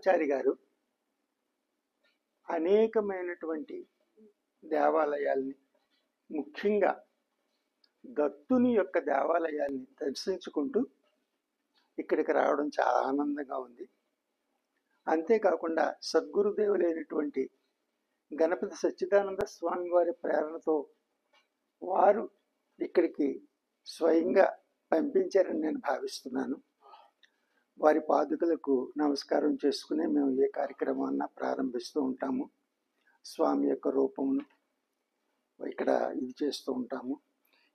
కృష్ణమాచారి గారు అనేకమైనటువంటి దేవాలయాల్ని, ముఖ్యంగా దత్తుని యొక్క దేవాలయాల్ని దర్శించుకుంటూ ఇక్కడికి రావడం చాలా ఆనందంగా ఉంది. అంతేకాకుండా సద్గురుదేవులైనటువంటి గణపతి సచ్చిదానంద స్వామి వారి ప్రేరణతో వారు ఇక్కడికి స్వయంగా పంపించారని నేను భావిస్తున్నాను. వారి పాదుకలకు నమస్కారం చేసుకుని మేము ఏ కార్యక్రమాన్ని ప్రారంభిస్తూ ఉంటాము. స్వామి యొక్క రూపమును ఇక్కడ ఇది చేస్తూ ఉంటాము.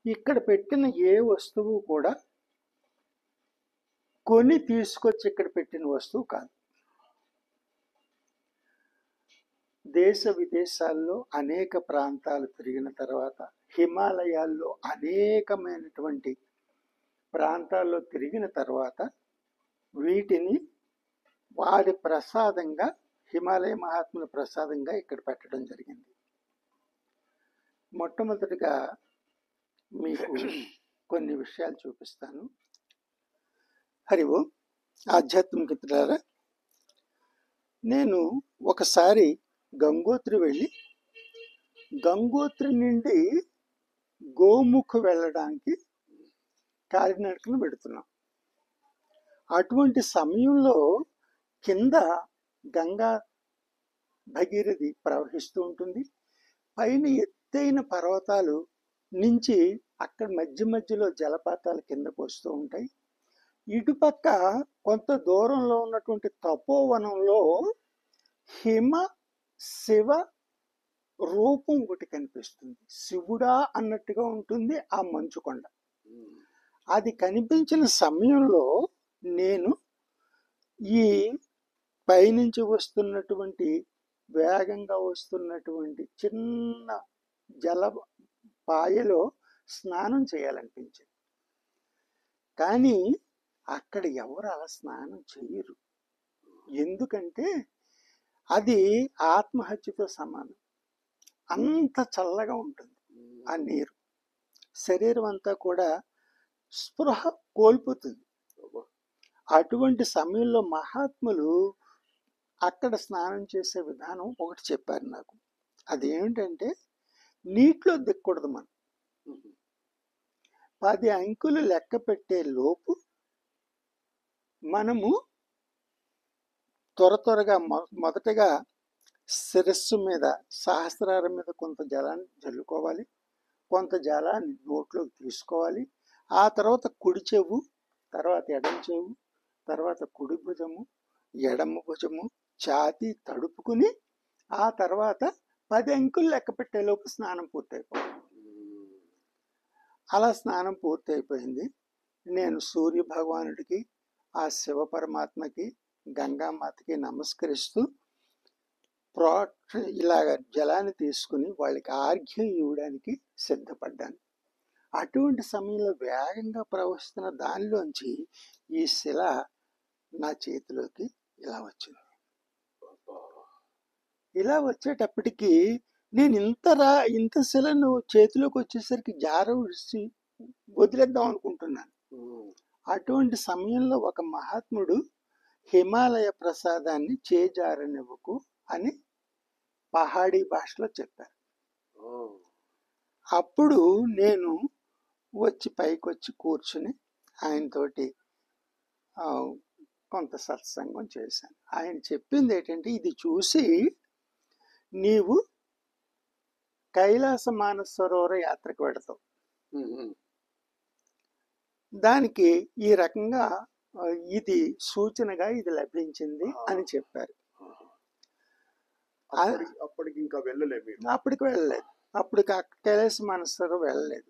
ఇక్కడ పెట్టిన ఏ వస్తువు కూడా కొని తీసుకొచ్చి ఇక్కడ పెట్టిన వస్తువు కాదు. దేశ విదేశాల్లో అనేక ప్రాంతాలు తిరిగిన తర్వాత, హిమాలయాల్లో అనేకమైనటువంటి ప్రాంతాల్లో తిరిగిన తర్వాత వీటిని వారి ప్రసాదంగా, హిమాలయ మహాత్ముల ప్రసాదంగా ఇక్కడ పెట్టడం జరిగింది. మొట్టమొదటిగా మీకు కొన్ని విషయాలు చూపిస్తాను. హరి ఓం. ఆధ్యాత్మికతలారా, నేను ఒకసారి గంగోత్రి వెళ్ళి గంగోత్రి నుండి గోముఖ్ వెళ్ళడానికి కాలినడకన పెడుతున్నాం. అటువంటి సమయంలో కింద గంగా భగీరథి ప్రవహిస్తూ ఉంటుంది. పైన ఎత్తైన పర్వతాలు నుంచి అక్కడ మధ్య మధ్యలో జలపాతాలు కిందకు వస్తూ ఉంటాయి. ఇటుపక్క కొంత దూరంలో ఉన్నటువంటి తపోవనంలో హిమ శివ రూపం ఒకటి కనిపిస్తుంది. శివుడా అన్నట్టుగా ఉంటుంది ఆ మంచుకొండ. అది కనిపించిన సమయంలో నేను ఈ పైనుంచి వస్తున్నటువంటి, వేగంగా వస్తున్నటువంటి చిన్న జల పాయలో స్నానం చేయాలనిపించింది. కానీ అక్కడ ఎవరు అలా స్నానం చేయరు. ఎందుకంటే అది ఆత్మహత్యతో సమానం. అంత చల్లగా ఉంటుంది ఆ నీరు. శరీరం అంతా కూడా స్పృహ కోల్పోతుంది. అటువంటి సమయంలో మహాత్ములు అక్కడ స్నానం చేసే విధానం ఒకటి చెప్పారు నాకు. అదేమిటంటే, నీటిలో దిక్కకూడదు. మనం 10 అంకులు లెక్క పెట్టే లోపు మనము త్వరగా మొదటగా శిరస్సు మీద, సహస్రారం మీద కొంత జలాన్ని జల్లుకోవాలి. కొంత జలాన్ని నోట్లోకి తీసుకోవాలి. ఆ తర్వాత కుడి చెవు, తర్వాత ఎడమ చెవు, తర్వాత కుడి భుజము, ఎడమ భుజము, ఛాతీ తడుపుకుని ఆ తర్వాత 10 అంకులు లెక్క పెట్టేలోపు స్నానం పూర్తయిపోయింది. అలా స్నానం పూర్తయిపోయింది. నేను సూర్య భగవానుడికి, ఆ శివ పరమాత్మకి, గంగామాతకి నమస్కరిస్తూ ఇలాగ జలాన్ని తీసుకుని వాళ్ళకి ఆర్ఘ్యం ఇవ్వడానికి సిద్ధపడ్డాను. అటువంటి సమయంలో వేగంగా ప్రవహిస్తున్న దానిలోంచి ఈ శిల నా చేతిలోకి ఇలా వచ్చింది. ఇలా వచ్చేటప్పటికి నేను ఇంత శిలను చేతిలోకి వచ్చేసరికి విడిచి వదిలేద్దాం అనుకుంటున్నాను. అటువంటి సమయంలో ఒక మహాత్ముడు హిమాలయ ప్రసాదాన్ని చేజారనివ్వకు అని పహాడీ భాషలో చెప్పారు. అప్పుడు నేను పైకి వచ్చి కూర్చుని ఆయనతోటి కొంత సత్సంగం చేశాను. ఆయన చెప్పింది ఏంటంటే, ఇది చూసి నీవు కైలాస మానస సరోవర యాత్రకు వెడతావు. దానికి ఈ రకంగా ఇది సూచనగా ఇది లభించింది అని చెప్పారు. అప్పటికి ఇంకా వెళ్ళలేదు. అప్పటికి వెళ్ళలేదు. అప్పటికి కైలాస మానస సరోవరం వెళ్ళలేదు.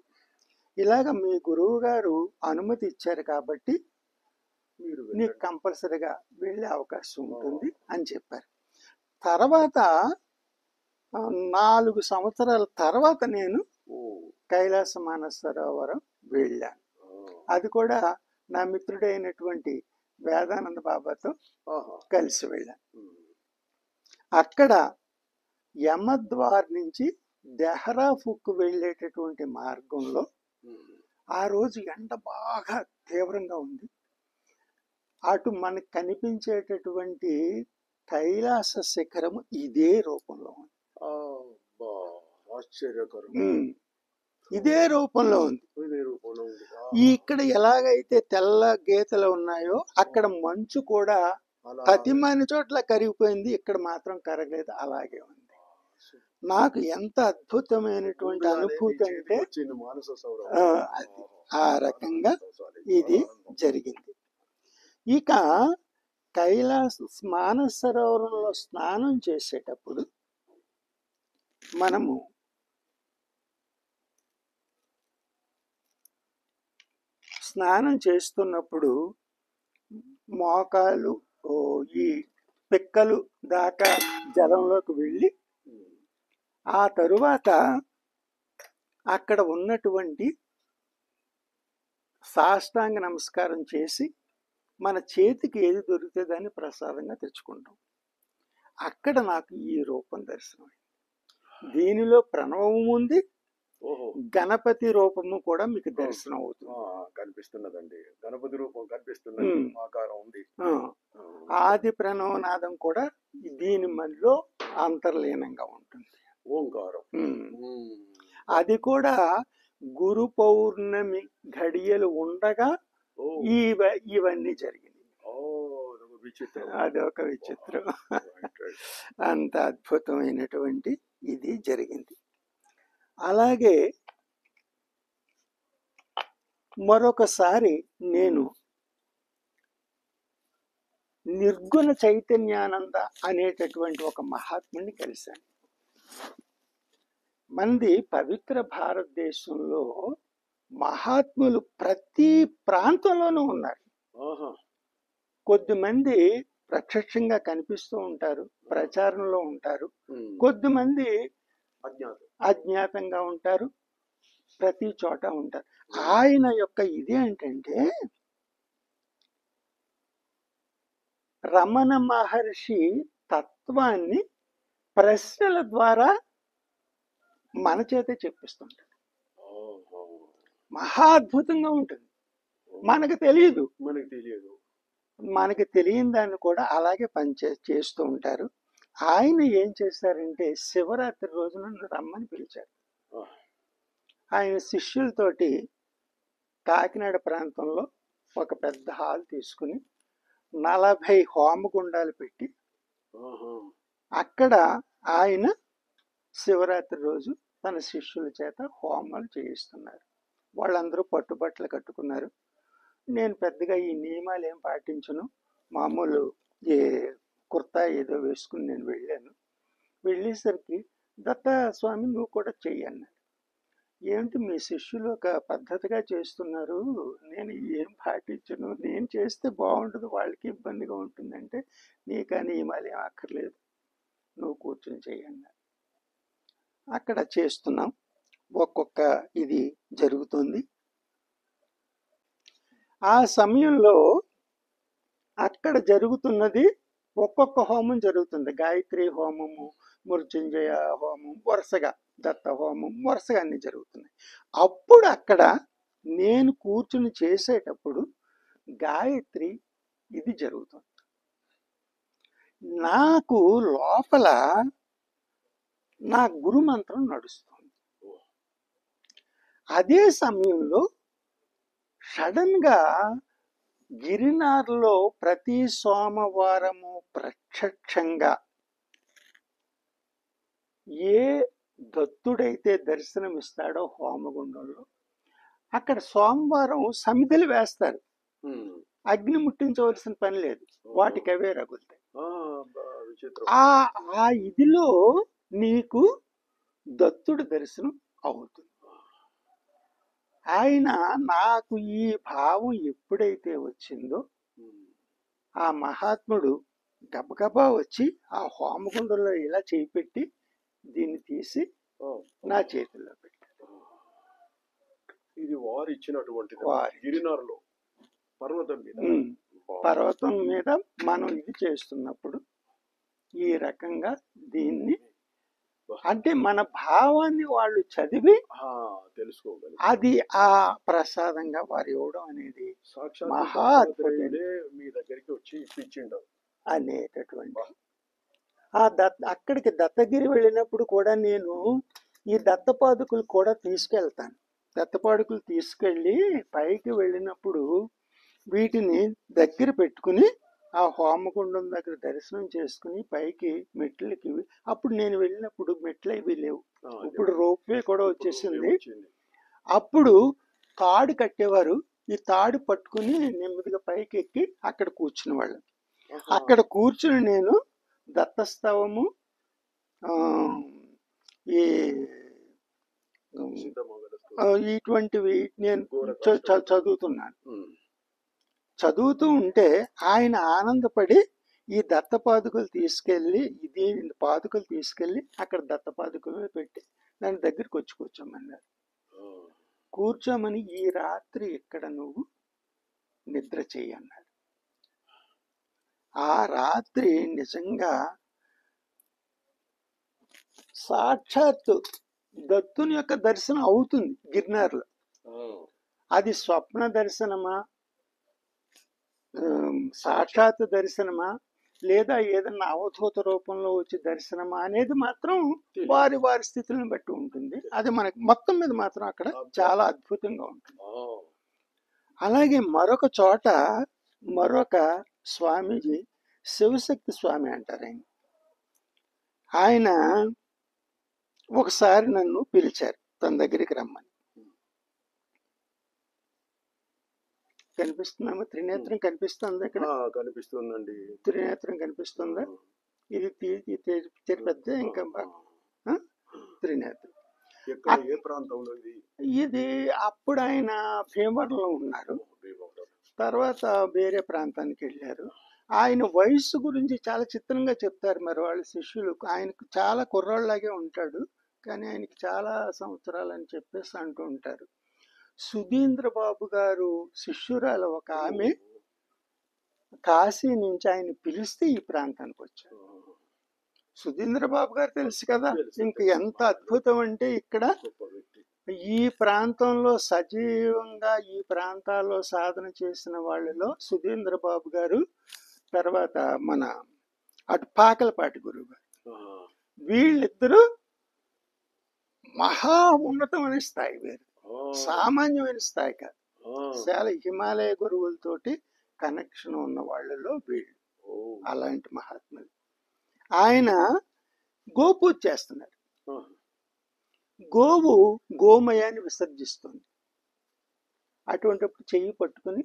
ఇలాగ మీ గురువు గారు అనుమతి ఇచ్చారు కాబట్టి నీకు కంపల్సరిగా వెళ్ళే అవకాశం ఉంటుంది అని చెప్పారు. తర్వాత 4 సంవత్సరాల తర్వాత నేను కైలాస మానస సరోవరం వెళ్ళాను. అది కూడా నా మిత్రుడైనటువంటి వేదానంద బాబాతో కలిసి వెళ్ళాను. అక్కడ యమద్వార్ నుంచి దెహ్రాఫుక్ వెళ్ళేటటువంటి మార్గంలో ఆ రోజు ఎండ బాగా తీవ్రంగా ఉంది. అటు మనకు కనిపించేటటువంటి కైలాస శిఖరము ఇదే రూపంలో ఉంది. అబ్బా, ఆశ్చర్యకరం. ఇదే రూపంలో ఉంది. ఇదే రూపంలో ఉంది. ఇక్కడ ఎలాగైతే తెల్ల గీతలు ఉన్నాయో అక్కడ మంచు కూడా అలా ప్రతిమాని చోట్ల కరిగిపోయింది, ఇక్కడ మాత్రం కరగలేదు, అలాగే ఉంది. నాకు ఎంత అద్భుతమైనటువంటి అనుభూతి అంటే వచ్చింది మానస సౌరభం. అది ఆ రకంగా ఇది జరిగింది. ఇక కైలాస మానస సరోవరంలో స్నానం చేసేటప్పుడు మనము స్నానం చేస్తున్నప్పుడు మోకాలు ఈ పిక్కలు దాకా జలంలోకి వెళ్ళి ఆ తరువాత అక్కడ ఉన్నటువంటి సాష్టాంగ నమస్కారం చేసి మన చేతికి ఏది దొరికితే దాన్ని ప్రసాదంగా తెచ్చుకుంటాం. అక్కడ నాకు ఈ రూపం దర్శనమైంది. దీనిలో ప్రణవము ఉంది, గణపతి రూపము కూడా మీకు దర్శనం అవుతుంది. కనిపిస్తున్నదండి, గణపతి రూపం కనిపిస్తున్నది, ఆకారం ఉంది. ఆది ప్రణవనాదం కూడా దీని మధ్యలో అంతర్లీనంగా ఉంటుంది, ఓంకారం. అది కూడా గురు పౌర్ణమి ఘడియలు ఉండగా ఇవన్నీ జరిగింది. అదొక విచిత్రం. అంత అద్భుతమైనటువంటి ఇది జరిగింది. అలాగే మరొకసారి నేను నిర్గుణ చైతన్యానంద అనేటటువంటి ఒక మహాత్ముని కలిశాను. మంది పవిత్ర భారతదేశంలో మహాత్ములు ప్రతి ప్రాంతంలోనూ ఉన్నారు. కొద్దిమంది ప్రత్యక్షంగా కనిపిస్తూ ఉంటారు, ప్రచారంలో ఉంటారు, కొద్దిమంది అజ్ఞాతంగా ఉంటారు, ప్రతి చోట ఉంటారు. ఆయన యొక్క ఇదేంటంటే రమణ మహర్షి తత్వాన్ని ప్రశ్నల ద్వారా మన చేతే చెప్పిస్తుంటాడు. మహా అద్భుతంగా ఉంటుంది. మనకు తెలియదు, మనకి తెలియని దాన్ని కూడా అలాగే చేస్తూ ఉంటారు. ఆయన ఏం చేశారంటే శివరాత్రి రోజున రమ్మని పిలిచారు. ఆయన శిష్యులతోటి కాకినాడ ప్రాంతంలో ఒక పెద్ద హాల్ తీసుకుని 40 హోమగుండాలు పెట్టి అక్కడ ఆయన శివరాత్రి రోజు తన శిష్యుల చేత హోమాలు చేయిస్తున్నారు. వాళ్ళందరూ పట్టుబట్టలు కట్టుకున్నారు. నేను పెద్దగా ఈ నియమాలు ఏం పాటించను, మామూలు కుర్తా ఏదో వేసుకుని నేను వెళ్ళాను. వెళ్ళేసరికి దత్తా స్వామి నువ్వు కూడా చెయ్యన్నాడు. ఏమిటి మీ శిష్యులు ఒక పద్ధతిగా చేస్తున్నారు, నేను ఏం పాటించను, నేను చేస్తే బాగుంటుంది, వాళ్ళకి ఇబ్బందిగా ఉంటుందంటే నీకు ఆ నియమాలు ఏం అక్కర్లేదు, నువ్వు కూర్చొని చెయ్యన్నాడు. అక్కడ చేస్తున్నాం, ఒక్కొక్క ఇది జరుగుతుంది. ఆ సమయంలో అక్కడ జరుగుతున్నది ఒక్కొక్క హోమం జరుగుతుంది. గాయత్రి హోమము, మృత్యుంజయ హోమం, వరుసగా దత్త హోమం, వరుసగా అన్ని జరుగుతున్నాయి. అప్పుడు అక్కడ నేను కూర్చుని చేసేటప్పుడు గాయత్రి ఇది జరుగుతుంది. నాకు లోపల నా గురు మంత్రం నడుస్తుంది. అదే సమయంలో సడన్ గా గిరినార్లో ప్రతి సోమవారము ప్రత్యక్షంగా ఏ దత్తుడైతే దర్శనమిస్తాడో హోమగుండంలో అక్కడ సోమవారం సమిధులు వేస్తారు. అగ్ని ముట్టించవలసిన పని లేదు, వాటికి అవే రగులుతాయి. ఆ ఇదిలో నీకు దత్తుడి దర్శనం అవుతుంది. ఆయన నాకు ఈ భావం ఎప్పుడైతే వచ్చిందో ఆ మహాత్ముడు గబగబా వచ్చి ఆ హోమగుండంలో ఇలా చేయి పెట్టి దీన్ని తీసి నా చేతుల్లో పెట్టాడు. ఇది వారు ఇచ్చినటువంటి గిరినార్లో పర్వతం మీద మనం ఇది చేస్తున్నప్పుడు ఈ రకంగా దీన్ని అంటే మన భావాన్ని వాళ్ళు చదివి తెలుసుకోగలరు. అది ఆ ప్రసాదంగా వారు ఇవ్వడం అనేది మహా అద్భుతం మీ దగ్గరికి వచ్చి ఇప్పించిండు అనేటటువంటి అక్కడికి దత్తగిరి వెళ్ళినప్పుడు కూడా నేను ఈ దత్తపాదుకులు కూడా తీసుకెళ్తాను. దత్తపాదుకులు తీసుకెళ్ళి పైకి వెళ్ళినప్పుడు వీటిని దగ్గర పెట్టుకుని ఆ హోమగుండం దగ్గర దర్శనం చేసుకుని పైకి మెట్లకి, అప్పుడు నేను వెళ్ళినప్పుడు మెట్లు ఇవి లేవు, ఇప్పుడు రోప్వే కూడా వచ్చేసింది. అప్పుడు తాడు కట్టేవారు, ఈ తాడు పట్టుకుని నెమ్మదిగా పైకి ఎక్కి అక్కడ కూర్చుని వాళ్ళం. అక్కడ కూర్చుని నేను దత్తస్తవము, ఈ ఇటువంటివి నేను చదువుతున్నాను. చదువుతూ ఉంటే ఆయన ఆనందపడి ఈ దత్తపాదుకలు తీసుకెళ్ళి, పాదుకలు తీసుకెళ్ళి అక్కడ దత్తపాదుకలు పెట్టి దాని దగ్గరికి వచ్చి కూర్చోమన్నారు. కూర్చోమని, ఈ రాత్రి ఇక్కడ నువ్వు నిద్ర చేయన్నారు. ఆ రాత్రి నిజంగా సాక్షాత్తు దత్తుని యొక్క దర్శనం అవుతుంది గిర్నార్లో. అది స్వప్న దర్శనమా, సాక్షాత్ దర్శనమా, లేదా ఏదన్నా అవధూత రూపంలో వచ్చి దర్శనమా అనేది మాత్రం వారి వారి స్థితులను బట్టి ఉంటుంది. అది మనకి మొత్తం మీద మాత్రం అక్కడ చాలా అద్భుతంగా ఉంటుంది. అలాగే మరొక చోట మరొక స్వామీజీ, శివశక్తి స్వామి అంటారు ఆయన ఒకసారి నన్ను పిలిచారు తన దగ్గరికి రమ్మని. కనిపిస్తున్నామా? త్రినేత్రం కనిపిస్తుంది ఇక్కడ? కనిపిస్తుందండి. త్రినేత్రం కనిపిస్తుందా? ఇది తిరుపతి, ఇంకా త్రినేత్రం. ఏ ప్రాంతంలో ఇది? అప్పుడు ఆయన భీమవరంలో ఉన్నారు, తర్వాత వేరే ప్రాంతానికి వెళ్ళారు. ఆయన వయస్సు గురించి చాలా చిత్రంగా చెప్తారు మరి వాళ్ళ శిష్యులు. ఆయనకు చాలా కుర్రాళ్ళలాగే ఉంటాడు, కానీ ఆయనకి చాలా సంవత్సరాలు అని చెప్పేసి అంటూ ఉంటారు. సుధీంద్ర బాబు గారు శిష్యురాలు ఒక ఆమె కాశీ నుంచి ఆయన పిలిస్తే ఈ ప్రాంతానికి వచ్చారు. సుధీంద్ర బాబు గారు తెలుసు కదా, ఇంక ఎంత అద్భుతం అంటే ఇక్కడ ఈ ప్రాంతంలో సజీవంగా ఈ ప్రాంతాల్లో సాధన చేసిన వాళ్ళలో సుధీంద్ర బాబు గారు, తర్వాత మన అటు పాకలపాటి గురువు గారు, వీళ్ళిద్దరూ మహా ఉన్నతమైన స్థాయి, వేరు సామాన్యమైన స్థాయి కాదు. చాలా హిమాలయ గురువులతోటి కనెక్షన్ ఉన్న వాళ్ళలో వీళ్ళు అలాంటి మహాత్ములు. ఆయన గోపూజ చేస్తున్నారు. గోవు గోమయాన్ని విసర్జిస్తుంది. అటువంటిప్పుడు చెయ్యి పట్టుకుని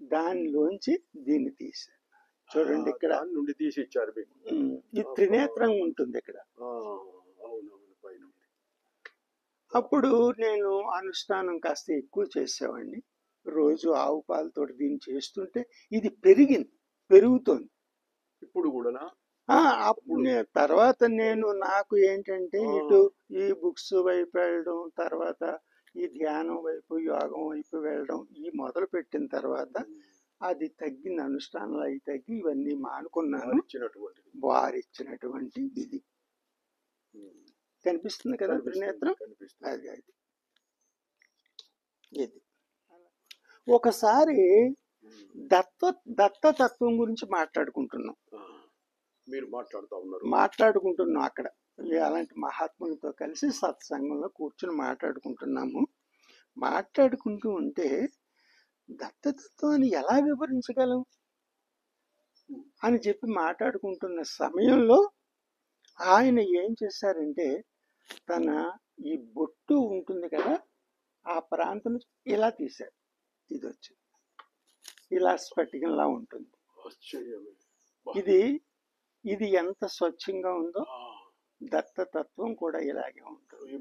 దానిలోంచి దీన్ని తీశారు. చూడండి ఇక్కడ నుండి తీసి ఇచ్చారు. ఈ త్రినేత్రం ఉంటుంది ఇక్కడ. అప్పుడు నేను అనుష్ఠానం కాస్త ఎక్కువ చేసేవాడిని. రోజు ఆవు పాలతో దీన్ని చేస్తుంటే ఇది పెరుగుతోంది. ఇప్పుడు కూడా అప్పుడు తర్వాత నాకు ఏంటంటే ఇటు ఈ బుక్స్ వైపు వెళ్ళడం, తర్వాత ఈ ధ్యానం వైపు, యోగం వైపు వెళ్ళడం ఈ మొదలు పెట్టిన తర్వాత అది తగ్గింది. అనుష్ఠానాలు అవి తగ్గి ఇవన్నీ మానుకున్నాను. వారిచ్చినటువంటి ఇది కనిపిస్తుంది కదా త్రినేత్రం, అది ఇది. ఒకసారి దత్తతత్వం గురించి మాట్లాడుకుంటున్నాం అక్కడ అలాంటి మహాత్ములతో కలిసి సత్సంగంలో కూర్చుని మాట్లాడుకుంటూ ఉంటే దత్తతత్వాన్ని ఎలా వివరించగలం అని చెప్పి మాట్లాడుకుంటున్న సమయంలో ఆయన ఏం చేశారంటే, తన ఈ బొట్టు ఉంటుంది కదా ఆ ప్రాంతం ఇలా తీశారు. ఇది వచ్చి ఇలా స్ఫటికంలా ఉంటుంది. ఇది ఎంత స్వచ్ఛంగా ఉందో దత్తతత్వం కూడా ఇలాగే ఉంటుంది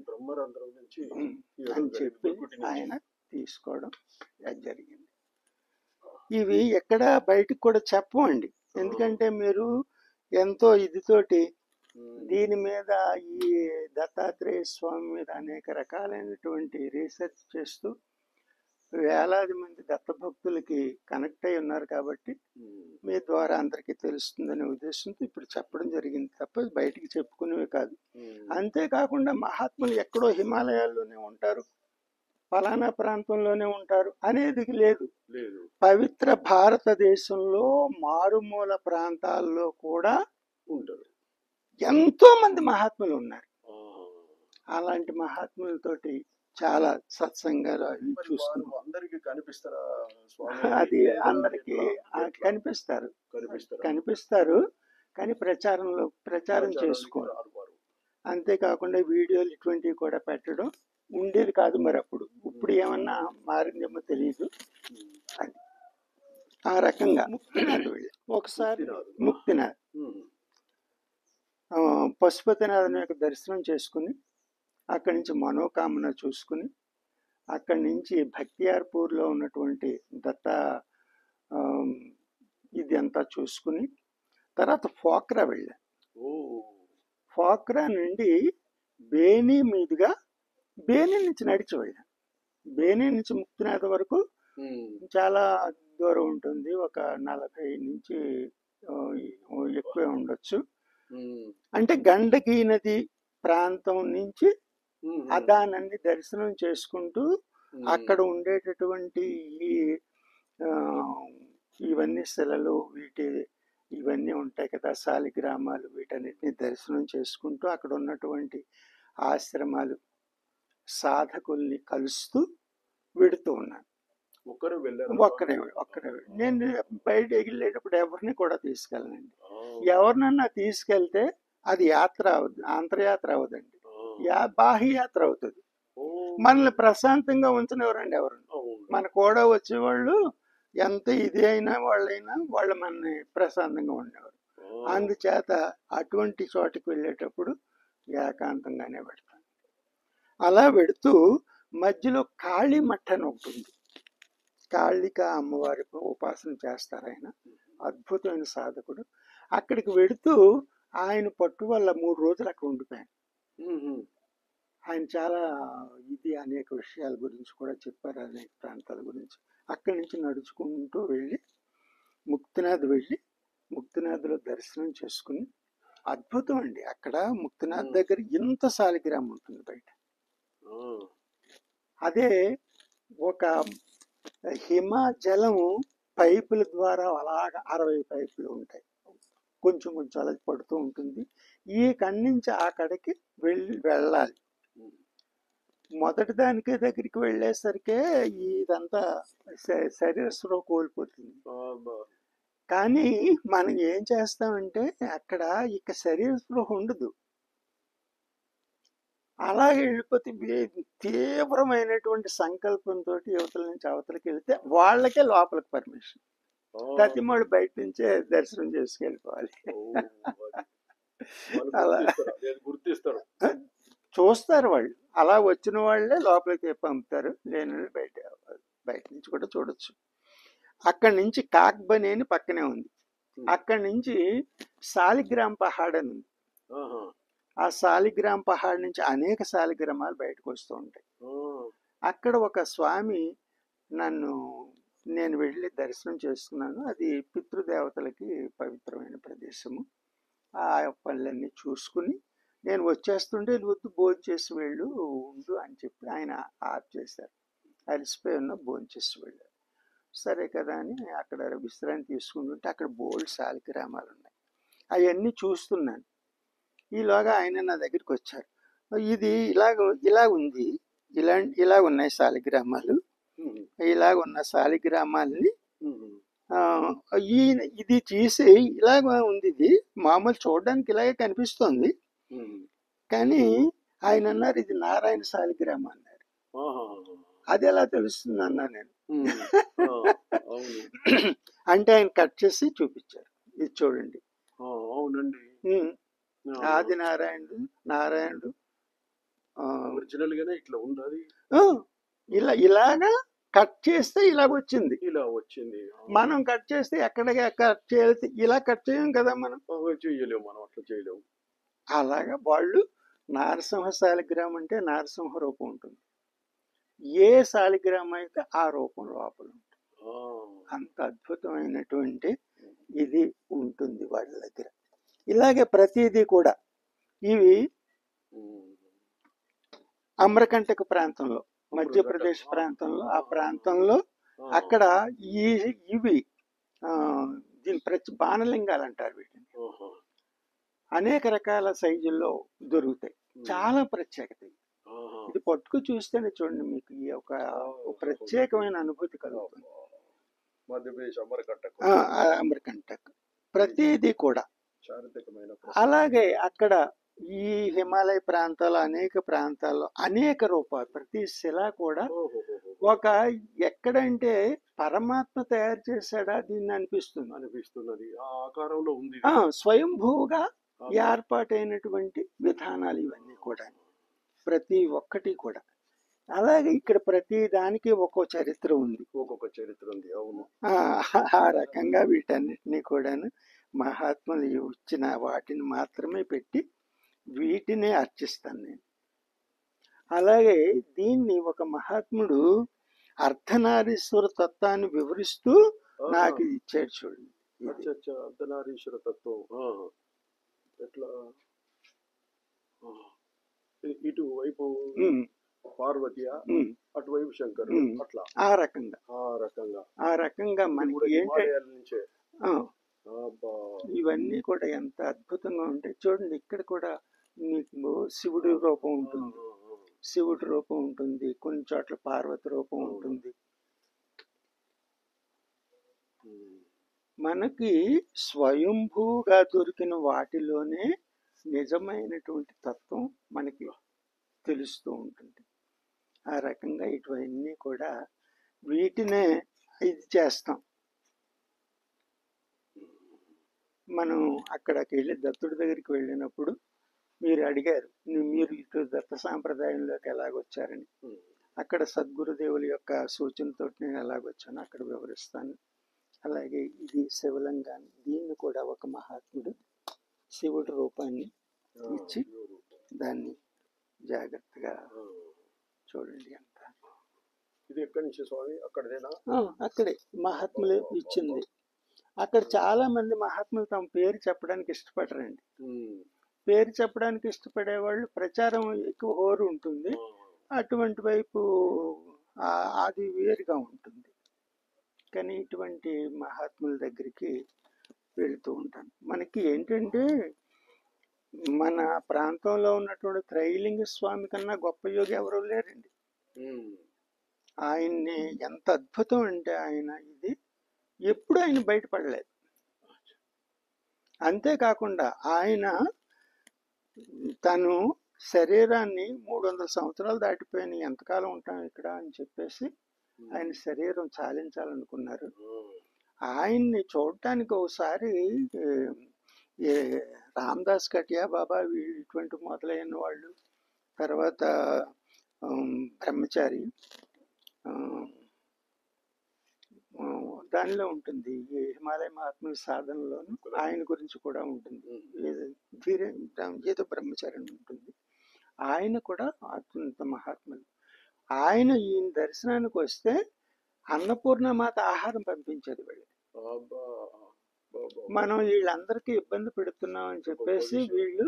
అని చెప్పి ఆయన తీసుకోవడం జరిగింది. ఇవి ఎక్కడ బయటకు కూడా చెప్పండి, ఎందుకంటే మీరు ఎంతో ఇదితోటి దీని మీద, ఈ దత్తాత్రేయ స్వామి మీద అనేక రకాలైనటువంటి రీసెర్చ్ చేస్తూ వేలాది మంది దత్తభక్తులకి కనెక్ట్ అయి ఉన్నారు కాబట్టి మీ ద్వారా అందరికీ తెలుస్తుందనే ఉద్దేశంతో ఇప్పుడు చెప్పడం జరిగింది తప్ప బయటికి చెప్పుకునేవి కాదు. అంతేకాకుండా మహాత్ములు ఎక్కడో హిమాలయాల్లోనే ఉంటారు, ఫలానా ప్రాంతంలోనే ఉంటారు అనేది లేదు. పవిత్ర భారతదేశంలో మారుమూల ప్రాంతాల్లో కూడా ఉంటారు. ఎంతో మంది మహాత్ములు ఉన్నారు. ఆహా. అలాంటి మహాత్ములతోటి చాలా సత్సంగాలు అవి మరి చూసుకున్నాం. వారు అందరికి కనిపిస్తారా స్వామి? అది లేదా అందరికి ఎట్లా? కనిపిస్తారు కనిపిస్తారా? కనిపిస్తారు కానీ ప్రచారం ప్రచారానికి చేసుకోరు. రారు వారు. అంతేకాకుండా వీడియోలు ఇటువంటివి కూడా పెట్టడం ఉండేది కాదు మరి అప్పుడు. ఇప్పుడు ఏమన్నా మారిందేమో తెలియదు. అది ఆ రకంగా ఒకసారి ముక్తినాథ్ పశుపతినాథన్ యొక్క దర్శనం చేసుకుని అక్కడి నుంచి మనోకామన చూసుకుని అక్కడి నుంచి భక్తియార్పూర్లో ఉన్నటువంటి దత్త ఇది అంతా చూసుకుని తర్వాత ఫోక్రా వెళ్ళా. ఫోక్రా నుండి బేని మీదుగా బేని నుంచి నడిచి వెళ్ళాను. బేని నుంచి ముక్తినాథ్ వరకు చాలా దూరం ఉంటుంది. ఒక 40 నుంచి ఎక్కువే ఉండొచ్చు. అంటే గండకీ నది ప్రాంతం నుంచి అదానాన్ని దర్శనం చేసుకుంటూ అక్కడ ఉండేటటువంటి ఇవన్నీ శిలలు ఇవన్నీ ఉంటాయి కదా, శాలిగ్రామాలు, వీటన్నిటిని దర్శనం చేసుకుంటూ అక్కడ ఉన్నటువంటి ఆశ్రమాలు సాధకుల్ని కలుస్తూ వెడుతూ ఉన్నాను. ఒక్కరే. నేను బయట వెళ్ళేటప్పుడు ఎవరిని కూడా తీసుకెళ్ళనండి. ఎవరినన్నా తీసుకెళ్తే అది యాత్ర అవుద్ది, అంతర్యాత్ర అవదండి, బాహ్య యాత్ర అవుతుంది. మనల్ని ప్రశాంతంగా ఉంచనివ్వరండి ఎవరు. మన కూడా వచ్చేవాళ్ళు ఎంత ఇది అయినా వాళ్ళైనా వాళ్ళు మనని ప్రశాంతంగా ఉండేవారు. అందుచేత అటువంటి చోటుకి వెళ్ళేటప్పుడు ఏకాంతంగానే పెడతాను. అలా పెడుతూ మధ్యలో కాళీమఠ అని ఒకటి ఉంది. కాళిక అమ్మవారి ఉపాసన చేస్తారు. ఆయన అద్భుతమైన సాధకుడు. అక్కడికి వెడుతూ ఆయన పట్టు వల్ల 3 రోజులు అక్కడ ఉండిపోయాను. ఆయన చాలా అనేక విషయాల గురించి కూడా చెప్పారు, అనేక ప్రాంతాల గురించి. అక్కడి నుంచి నడుచుకుంటూ వెళ్ళి ముక్తినాథ్లో దర్శనం చేసుకుని, అద్భుతం అండి. అక్కడ ముక్తినాథ్ దగ్గర ఇంత శాలిగ్రామం ఉంటుంది బయట. అదే ఒక హిమాజలము పైపుల ద్వారా అలాగ 60 పైపులు ఉంటాయి. కొంచెం అలా పడుతూ ఉంటుంది. ఈ కడి నుంచి ఆ కడికి వెళ్ళాలి. మొదటి దానికి దగ్గరికి వెళ్ళేసరికే ఇదంతా శరీర స్పృహ కోల్పోతుంది. కానీ మనం ఏం చేస్తామంటే అక్కడ ఇక శరీర స్పృహ ఉండదు. అలాగే వెళ్ళిపోతే తీవ్రమైనటువంటి సంకల్పంతో యువతల నుంచి అవతలకి వెళ్తే వాళ్ళకే లోపలికి పర్మిషన్. ప్రతిమూడు బయట నుంచే దర్శనం చేసుకెళ్ళిపోవాలి. అలా చూస్తారు వాళ్ళు. అలా వచ్చిన వాళ్ళే లోపలికి పంపుతారు, లేని బయట నుంచి కూడా చూడొచ్చు. అక్కడి నుంచి కాక్బనీ అని పక్కనే ఉంది. అక్కడి నుంచి శాలిగ్రామ్ పహాడ్ అని ఉంది. ఆ శాలిగ్రామ్ పహాడ్ నుంచి అనేక శాలిగ్రామాలు బయటకు వస్తూ ఉంటాయి. అక్కడ ఒక స్వామి నేను వెళ్ళి దర్శనం చేసుకున్నాను. అది పితృదేవతలకి పవిత్రమైన ప్రదేశము. ఆ పనులన్నీ చూసుకుని నేను వచ్చేస్తుంటే వద్దు భోజనం చేసి వెళ్ళు ఉండు అని చెప్పి ఆయన ఆఫ్ చేశారు. అలసిపోయి ఉన్న భోజనం చేసి వెళ్ళారు. సరే కదా అని అక్కడ విశ్రాంతి తీసుకుంటుంటే అక్కడ బోల్డ్ శాలిగ్రామాలు ఉన్నాయి. అవన్నీ చూస్తున్నాను. ఈలోగా ఆయన నా దగ్గరికి వచ్చారు. ఇది ఇలా ఉంది, ఇలా ఉన్నాయి శాలిగ్రామాలు. ఇలాగ ఉన్న శాలిగ్రామాల్ని ఇది తీసి ఇలాగ ఉంది. ఇది మామూలు చూడడానికి ఇలాగే కనిపిస్తోంది, కానీ ఆయన అన్నారు ఇది నారాయణ శాలిగ్రామం అన్నారు. అది ఎలా తెలుస్తుంది అన్నా నేను. అంటే ఆయన కట్ చేసి చూపించారు, ఇది చూడండి. ఆది నారాయణుడు ఒరిజినల్ గానే ఇట్లా ఉంది. ఇలాగా కట్ చేస్తే ఇలా వచ్చింది. మనం కట్ చేస్తే ఎక్కడికి కట్ చేయాలి, ఇలా కట్ చేయం కదా మనం. చేయలేము, మనం అట్లా చేయలేము. అలాగా వాళ్ళు నారసింహ శాలిగ్రామం అంటే నారసింహ రూపం ఉంటుంది. ఏ శాలిగ్రామం అయితే ఆ రూపం లోపల ఉంటుంది. అంత అద్భుతమైనటువంటి ఇది ఉంటుంది వాళ్ళ దగ్గర. ఇలాగే ప్రతిదీ కూడా ఇవి అమరకంటక ప్రాంతంలో, మధ్యప్రదేశ్ ప్రాంతంలో, ఆ ప్రాంతంలో అక్కడ ఇవి దీని బాణలింగాలు అంటారు వీటిని. అనేక రకాల సైజుల్లో దొరుకుతాయి. చాలా ప్రత్యేకత ఇది. ఇది పట్టుకు చూస్తేనే చూడండి మీకు ఈ ఒక ప్రత్యేకమైన అనుభూతి కలుగుతుంది. మధ్యప్రదేశ్ అమరకంటక్ అమరకంటక్ ప్రతిదీ కూడా చారిత్రకమైన అలాగే అక్కడ ఈ హిమాలయ ప్రాంతాల్లో అనేక ప్రాంతాల్లో అనేక రూపాలు ప్రతి శిల కూడా ఒక ఎక్కడంటే పరమాత్మ తయారు చేశాడా దీన్ని అనిపిస్తున్నది. ఆ ఆకారంలో ఉంది. స్వయంభూగా ఏర్పాటైనటువంటి విధానాలు ఇవన్నీ కూడా ప్రతి ఒక్కటి కూడా. అలాగే ఇక్కడ ప్రతి దానికి ఒక్కో చరిత్ర ఉంది. ఒక్కొక్క చరిత్ర ఉంది. అవును. ఆ రకంగా వీటన్నిటినీ కూడాను మహాత్ములు ఇచ్చిన వాటిని మాత్రమే పెట్టి వీటినే అర్చిస్తాను నేను. అలాగే దీన్ని ఒక మహాత్ముడు అర్ధనారీశ్వర తత్వాన్ని వివరిస్తూ నాకు ఇచ్చాడు చూడండి. అర్ధనారీశ్వర తత్వం ఎట్లా ఇటువైపు పార్వతి అటువైపు శంకరుడు అట్లా ఆ రకంగా మనకి ఏంటంటే ఇవన్నీ కూడా ఎంత అద్భుతంగా ఉంటాయి చూడండి. ఇక్కడ కూడా మీకు శివుడి రూపం ఉంటుంది, శివుడి రూపం ఉంటుంది, కొన్ని చోట్ల పార్వతి రూపం ఉంటుంది. మనకి స్వయంభూగా దొరికిన వాటిలోనే నిజమైనటువంటి తత్వం మనకి తెలుస్తూ ఉంటుంది. ఆ రకంగా ఇటువన్నీ కూడా వీటినే ఇది చేస్తాం. మనం అక్కడికి వెళ్ళి దత్తుడి దగ్గరికి వెళ్ళినప్పుడు మీరు అడిగారు మీరు ఇటు దత్త సాంప్రదాయంలోకి ఎలాగొచ్చారని. అక్కడ సద్గురుదేవుల యొక్క సూచనతో నేను ఎలాగొచ్చానో అక్కడ వివరిస్తాను. అలాగే ఇది శివలింగాన్ని, దీన్ని కూడా ఒక మహాత్ముడు శివుడి రూపాన్ని ఇచ్చి దాన్ని జాగ్రత్తగా చూడండి. అంత ఇది ఎక్కడి నుంచి స్వామి? అక్కడేనా? అక్కడే మహాత్ములు ఇచ్చింది. అక్కడ చాలా మంది మహాత్ములు తమ పేరు చెప్పడానికి ఇష్టపడరండి. పేరు చెప్పడానికి ఇష్టపడే వాళ్ళు ప్రచారం ఎక్కువ హోరు ఉంటుంది, అటువంటి వైపు అది వేరుగా ఉంటుంది. కానీ ఇటువంటి మహాత్ముల దగ్గరికి వెళుతూ ఉంటాను. మనకి ఏంటంటే మన ప్రాంతంలో ఉన్నటువంటి త్రైలింగ స్వామి కన్నా గొప్ప యోగి ఎవరు లేరండి. ఆయన్ని ఎంత అద్భుతం అంటే ఆయన ఇది ఎప్పుడు ఆయన బయటపడలేదు. అంతేకాకుండా ఆయన తను శరీరాన్ని 300 సంవత్సరాలు దాటిపోయిన ఎంతకాలం ఉంటాం ఇక్కడ అని చెప్పేసి ఆయన శరీరం చాలించాలనుకున్నారు. ఆయన్ని చూడటానికి ఒకసారి రామదాస్ కటియా బాబా ఇటువంటి మొదలైన వాళ్ళు, తర్వాత బ్రహ్మచారి దానిలో ఉంటుంది. ఈ హిమాలయ మహాత్ముల సాధనలోను ఆయన గురించి కూడా ఉంటుంది. ఏదో బ్రహ్మచారి ఉంటుంది. ఆయన కూడా అత్యంత మహాత్ములు. ఆయన ఈయన దర్శనానికి వస్తే అన్నపూర్ణమాత ఆహారం పంపించేది వీళ్ళు. మనం వీళ్ళందరికీ ఇబ్బంది పెడుతున్నాం అని చెప్పేసి వీళ్ళు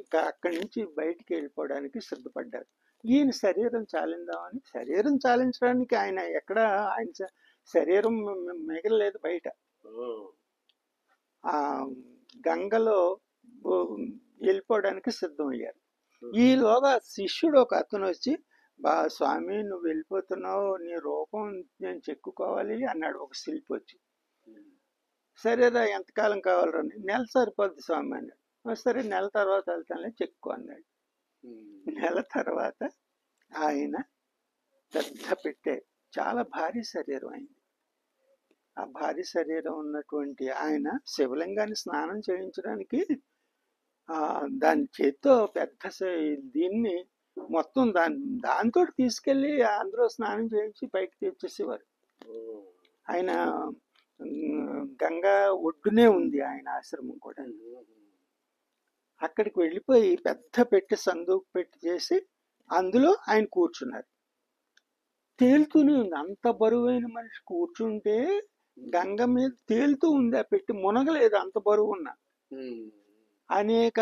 ఇంకా అక్కడి నుంచి బయటికి వెళ్ళిపోవడానికి సిద్ధపడ్డారు. ఈయన శరీరం చాలిందామని, శరీరం చాలించడానికి ఆయన ఎక్కడ ఆయన శరీరం మిగలలేదు బయట. ఆ గంగలో వెళ్ళిపోవడానికి సిద్ధమయ్యారు. ఈలోగా శిష్యుడు ఒక అతను వచ్చి, స్వామి నువ్వు వెళ్ళిపోతున్నావు, నీ రూపం నేను చెక్కుకోవాలి అన్నాడు ఒక శిల్పి వచ్చి. సరేరా ఎంతకాలం కావాలని, నెల సరిపోద్ది స్వామి అన్నాడు. సరే నెల తర్వాత వెళ్తానులే చెక్కుకో అన్నాడు. నెల తర్వాత ఆయన పెద్ద పెట్టే చాలా భారీ శరీరం అయింది. ఆ భారీ శరీరం ఉన్నటువంటి ఆయన శివలింగాన్ని స్నానం చేయించడానికి దాని చేత్తో పెద్ద దీన్ని మొత్తం దాంతో తీసుకెళ్ళి అందరూ స్నానం చేయించి పైకి తెచ్చేసేవారు. ఆయన గంగా ఒడ్డునే ఉంది ఆయన ఆశ్రమం కూడా. అక్కడికి వెళ్ళిపోయి పెద్ద పెట్టి సందుకు పెట్టి చేసి అందులో ఆయన కూర్చున్నారు. తేలుతూనే ఉంది. అంత బరువైన మనిషి కూర్చుంటే గంగ మీద తేలుతూ ఉంది ఆ పెట్టి, మునగలేదు అంత బరువు ఉన్న. అనేక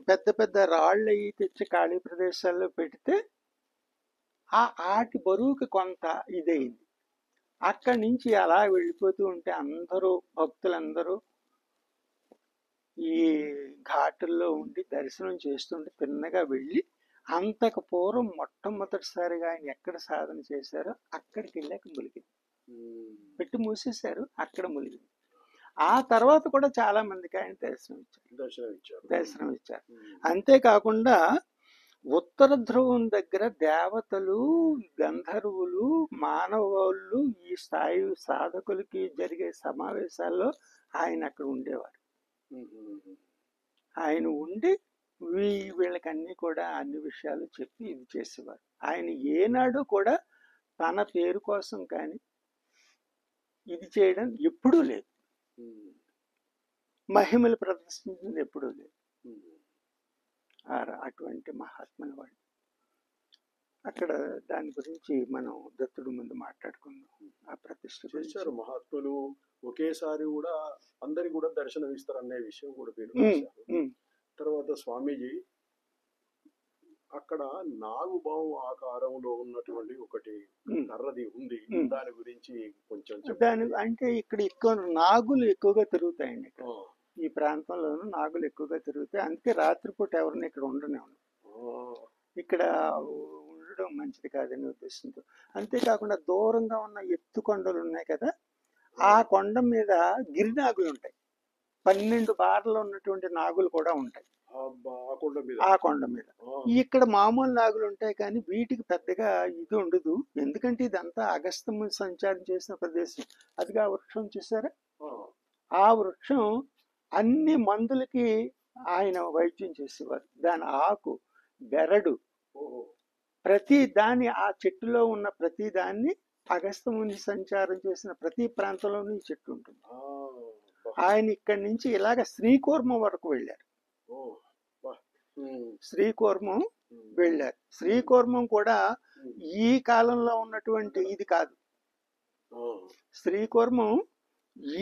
పెద్ద పెద్ద రాళ్ళు అవి తెచ్చి ఖాళీ ప్రదేశాల్లో పెడితే ఆటి బరువుకి కొంత ఇదైంది. అక్కడి నుంచి అలా వెళ్ళిపోతూ ఉంటే అందరూ భక్తులందరూ ఈ ఘాటుల్లో ఉండి దర్శనం చేస్తుంటే తిన్నగా వెళ్ళి అంతకు పూర్వం మొట్టమొదటిసారిగా ఆయన ఎక్కడ సాధన చేశారో అక్కడికి వెళ్ళాక ములిగింది. పెట్టి మూసేశారు, అక్కడ ములిగింది. ఆ తర్వాత కూడా చాలా మందికి ఆయన దర్శనం ఇచ్చారు. అంతేకాకుండా ఉత్తర ధ్రువం దగ్గర దేవతలు, గంధర్వులు, మానవులు ఈ స్థాయి సాధకులకి జరిగే సమావేశాల్లో ఆయన అక్కడ ఉండేవారు. ఆయన ఉండి వీళ్ళకన్నీ కూడా అన్ని విషయాలు చెప్పి ఇది చేసేవారు. ఆయన ఏనాడు కూడా తన పేరు కోసం కానీ ఇది చేయడం ఎప్పుడూ లేదు, మహిమలు ప్రదర్శించింది ఎప్పుడూ లేదు. అటువంటి మహాత్ముల వాళ్ళు అక్కడ దాని గురించి మనం దత్తుడు ముందు మాట్లాడుకుందాం. ఆ ప్రతిష్ట చేశారు మహాత్ములు, ఒకేసారి కూడా అందరికి కూడా దర్శనం ఇస్తారు అనే విషయం కూడా పేరు. తర్వాత స్వామీజీ అక్కడ నాగుబావు ఆకారంలో ఉన్నటువంటి ఒకటి కర్రది ఉంది, దాని గురించి కొంచెం దాని అంటే ఇక్కడ ఎక్కువ నాగులు ఎక్కువగా తిరుగుతాయండి. ఇక్కడ ఈ ప్రాంతంలోనూ నాగులు ఎక్కువగా తిరుగుతాయి. అందుకే రాత్రిపూట ఎవరిని ఇక్కడ ఉండనే ఇక్కడ ఉండడం మంచిది కాదనే ఉద్దేశంతో. అంతేకాకుండా దూరంగా ఉన్న ఎత్తు కొండలు ఉన్నాయి కదా, ఆ కొండ మీద గిరినాగులు ఉంటాయి. 12 బార్లు ఉన్నటువంటి నాగులు కూడా ఉంటాయి ఆ కొండ మీద. ఇక్కడ మామూలు నాగులు ఉంటాయి కానీ వీటికి పెద్దగా ఇది ఉండదు. ఎందుకంటే ఇదంతా అగస్త్యము సంచారం చేసిన ప్రదేశం. అదిగా వృక్షం చూసారా, ఆ వృక్షం అన్ని మందులకి ఆయన వైద్యం చేసేవారు. దాని ఆకు, బెరడు, ప్రతి దాన్ని, ఆ చెట్టులో ఉన్న ప్రతి దాన్ని అగస్త్యముని సంచారం చేసిన ప్రతి ప్రాంతంలోనూ ఈ చెట్టు ఉంటుంది. ఆయన ఇక్కడి నుంచి ఇలాగ శ్రీకూర్మం వరకు వెళ్ళారు. శ్రీకూర్మం వెళ్ళారు. శ్రీకూర్మం కూడా ఈ కాలంలో ఉన్నటువంటి ఇది కాదు. శ్రీకూర్మం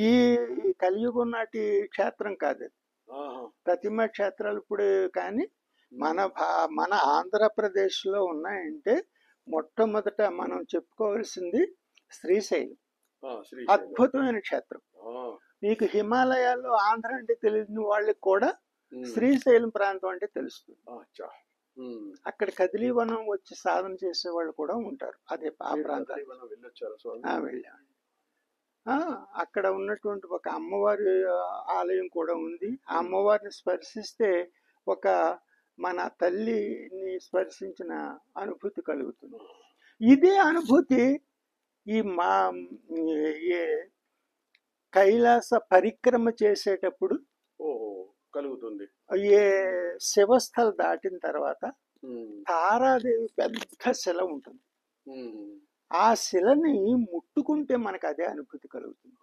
ఈ కలియుగం నాటి క్షేత్రం కాదు. ప్రతిమ క్షేత్రాలు ఇప్పుడు కానీ మన ఆంధ్రప్రదేశ్ లో ఉన్నాయంటే మొట్టమొదట మనం చెప్పుకోవాల్సింది శ్రీశైలం. అద్భుతమైన క్షేత్రం. మీకు హిమాలయాల్లో ఆంధ్ర అంటే తెలియని వాళ్ళకి కూడా శ్రీశైలం ప్రాంతం అంటే తెలుస్తుంది. అక్కడ కదిలీవనం వచ్చి సాధన చేసే వాళ్ళు కూడా ఉంటారు. అదే ఆ ప్రాంతానికి వెళ్ళామండి. అక్కడ ఉన్నటువంటి ఒక అమ్మవారి ఆలయం కూడా ఉంది. ఆ అమ్మవారిని స్పర్శిస్తే ఒక మన తల్లిని స్పర్శించిన అనుభూతి కలుగుతుంది. ఇదే అనుభూతి ఈ కైలాస పరిక్రమ చేసేటప్పుడు కలుగుతుంది. ఏ శివస్థల దాటిన తర్వాత తారాదేవి పెద్ద శిల ఉంటుంది. ఆ శిలని ముట్టుకుంటే మనకు అదే అనుభూతి కలుగుతుంది.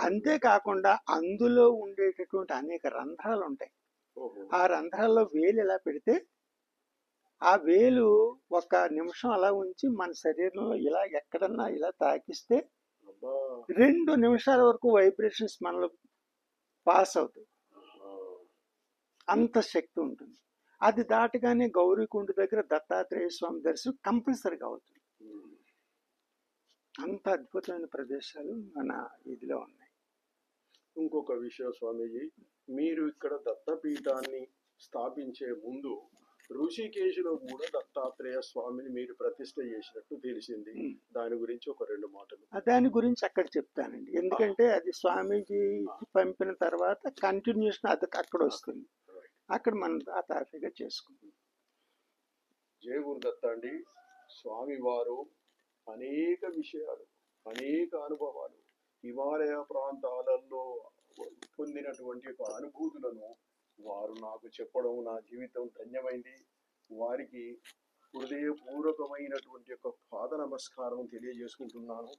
అంతేకాకుండా అందులో ఉండేటటువంటి అనేక రంధ్రాలు ఉంటాయి. ఆ రంధ్రాల్లో వేలు ఎలా పెడితే ఆ వేలు ఒక నిమిషం అలా ఉంచి మన శరీరంలో ఇలా ఎక్కడన్నా ఇలా తాకిస్తే 2 నిమిషాల వరకు వైబ్రేషన్స్ మనలో పాస్ అవుతాయి. అంత శక్తి ఉంటుంది. అది దాటగానే గౌరీకుండ దగ్గర దత్తాత్రేయ స్వామి దర్శనం కంపల్సరీగా అవుతుంది. అంత అద్భుతమైన ప్రదేశాలు మన ఇదిలో ఉన్నాయి. ఇంకొక విషయం స్వామీజీ, మీరు ఇక్కడ దత్తపీఠాన్ని స్థాపించే ముందు ఋషికేశులో కూడా దత్తాత్రేయ స్వామిని మీరు ప్రతిష్ట చేసినట్టు తెలిసింది. దాని గురించి ఒక 2 మాటలు. దాని గురించి అక్కడ చెప్తానండి. ఎందుకంటే అది స్వామీజీ పంపిన తర్వాత కంటిన్యూషన్ అది అక్కడ వస్తుంది. అక్కడ మనం ఆ తాఫీగా చేసుకుంటాం. జయ గురు దత్త అండి. స్వామి వారు అనేక విషయాలు, అనేక అనుభవాలు, హిమాలయ ప్రాంతాలలో పొందినటువంటి ఒక అనుభూతులను వారు నాకు చెప్పడం నా జీవితం ధన్యమైంది. వారికి హృదయపూర్వకమైనటువంటి ఒక పాద నమస్కారం తెలియజేసుకుంటున్నాను.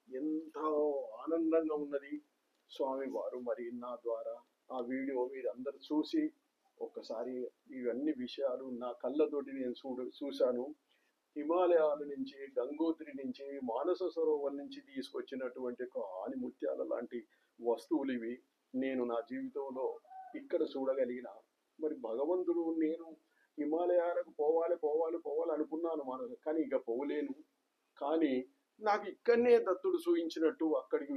ఎంతో ఆనందంగా ఉన్నది స్వామి వారు మరి నా ద్వారా ఆ వీడియో మీరు అందరు చూసి ఒక్కసారి ఇవన్నీ విషయాలు నా కళ్ళతోటి నేను చూశాను. హిమాలయాల నుంచి, గంగోత్రి నుంచి, మానస సరోవర్ నుంచి తీసుకొచ్చినటువంటి ఒక ఆనిముత్యాల లాంటి వస్తువులు ఇవి. నేను నా జీవితంలో ఇక్కడ చూడగలిగిన మరి భగవంతుడు, నేను హిమాలయాలకు పోవాలి అనుకున్నాను కానీ ఇక పోలేను. కానీ నాకు ఇక్కడనే దత్తుడు చూయించినట్టు, అక్కడికి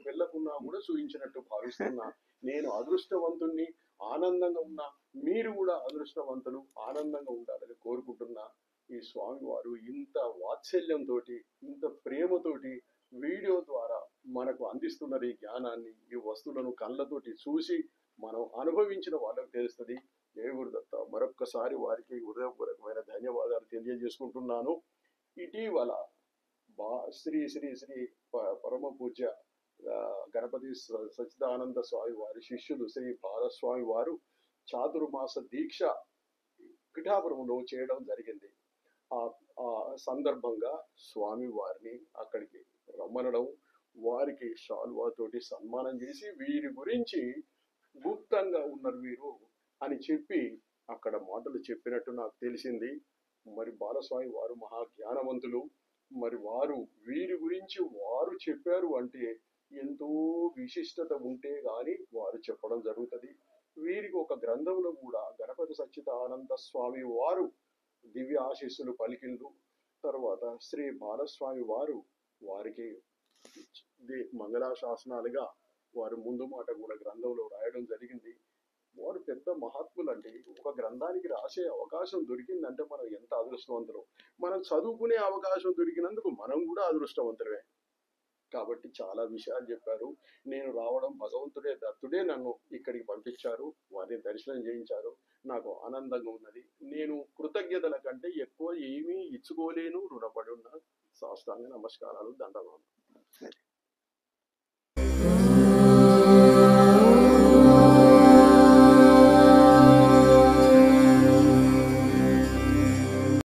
వెళ్ళకున్నా కూడా చూయించినట్టు భావిస్తున్నా. నేను అదృష్టవంతుణ్ణి, ఆనందంగా ఉన్నా. మీరు కూడా అదృష్టవంతులు, ఆనందంగా ఉండాలని కోరుకుంటున్నా. ఈ స్వామి వారు ఇంత వాత్సల్యంతో, ఇంత ప్రేమతోటి వీడియో ద్వారా మనకు అందిస్తున్నారు ఈ జ్ఞానాన్ని. ఈ వస్తువులను కళ్ళతోటి చూసి మనం అనుభవించిన వాళ్ళకి తెలుస్తుంది. జయ గురుదత్త. మరొక్కసారి వారికి హృదయపూర్వకమైన ధన్యవాదాలు తెలియజేసుకుంటున్నాను. ఇటీవల శ్రీ శ్రీ శ్రీ పరమ పూజ్య గణపతి సచ్చిదానంద స్వామి వారి శిష్యులు శ్రీ బాలస్వామి వారు చాతుర్మాస దీక్ష పిఠాపురంలో చేయడం జరిగింది. ఆ ఆ సందర్భంగా స్వామి వారిని అక్కడికి రమ్మనడం, వారికి శాల్వాతోటి సన్మానం చేసి వీరి గురించి గుప్తంగా ఉన్నారు వీరు అని చెప్పి అక్కడ మాటలు చెప్పినట్టు నాకు తెలిసింది. మరి బాలస్వామి వారు మహా జ్ఞానవంతులు. మరి వారు వీరి గురించి వారు చెప్పారు అంటే ఎంతో విశిష్టత ఉంటే గాని వారు చెప్పడం జరుగుతుంది. వీరికి ఒక గ్రంథంలో కూడా గణపతి సచ్చిదానంద స్వామి వారు దివ్య ఆశీస్సులు పలికిండ్రు. తర్వాత శ్రీ బాలస్వామి వారు వారికి మంగళాశాసనాలుగా వారు ముందు మాట కూడా గ్రంథంలో రాయడం జరిగింది. వారు పెద్ద మహాత్ములండి. ఒక గ్రంథానికి రాసే అవకాశం దొరికిందంటే మనం ఎంత అదృష్టవంతులం. మనం చదువుకునే అవకాశం దొరికినందుకు మనం కూడా అదృష్టవంతులమే. కాబట్టి చాలా విషయాలు చెప్పారు. నేను రావడం భగవంతుడే, దత్తుడే నన్ను ఇక్కడికి పంపించారు, వారిని దర్శనం చేయించారు. నాకు ఆనందంగా ఉన్నది. నేను కృతజ్ఞతల కంటే ఎక్కువ ఏమీ ఇచ్చుకోలేను, రుణపడి ఉన్న. సాష్టాంగ నమస్కారాలు, దండనాలు.